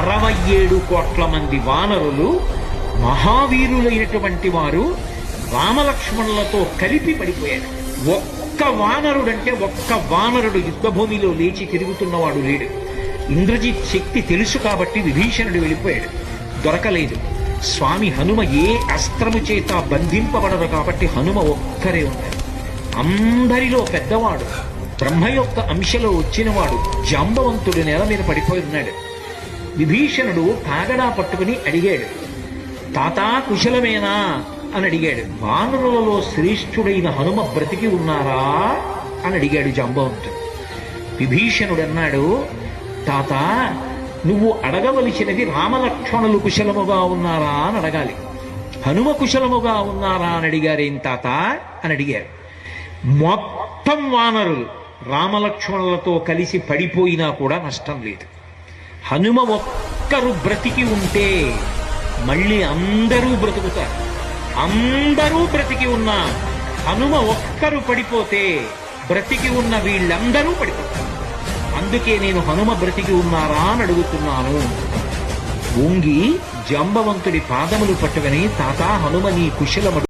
67 కోట్ల మంది వానరులు మహావీరులైనటువంటి వారు రామలక్ష్మణులతో కలిపి పడిపోయారు. ఒక్క వానరుడు యుద్ధభూమిలో లేచి తిరుగుతున్నవాడు లేడు. ఇంద్రజిత్ శక్తి తెలుసు కాబట్టి విభీషణుడు వెళ్ళిపోయాడు, దొరకలేదు. స్వామి హనుమ ఏ అస్త్రము చేత బంధింపబడరు కాబట్టి హనుమ ఒక్కరే ఉన్నారు. అందరిలో పెద్దవాడు, బ్రహ్మ యొక్క అంశలో వచ్చినవాడు జాంబవంతుడు నేల మీద పడిపోయి ఉన్నాడు. విభీషణుడు కాగడా పట్టుకుని అడిగాడు, తాతా కుశలమేనా అని అడిగాడు. వానరులలో శ్రేష్ఠుడైన హనుమ బ్రతికి ఉన్నారా అని అడిగాడు జాంబవంతుడు. విభీషణుడు అన్నాడు, తాత నువ్వు అడగవలసినది రామలక్ష్మణులు కుశలముగా ఉన్నారా అని అడగాలి. హనుమ కుశలముగా ఉన్నారా అని అడిగారేం తాత అని అడిగారు. మొత్తం వానరులు రామలక్ష్మణులతో కలిసి పడిపోయినా కూడా నష్టం లేదు. హనుమ ఒక్కరు బ్రతికి ఉంటే మళ్ళీ అందరూ బ్రతుకుతారు. అందరూ బ్రతికి ఉన్నా హనుమ ఒక్కరు పడిపోతే బ్రతికి ఉన్న వీళ్ళందరూ పడిపోతారు. అందుకే నేను హనుమ బ్రతికి ఉన్నారా అని అడుగుతున్నాను. వంగి జాంబవంతుడి పాదములు పట్టుకుని, తాతా హనుమ నీ కుశలమడు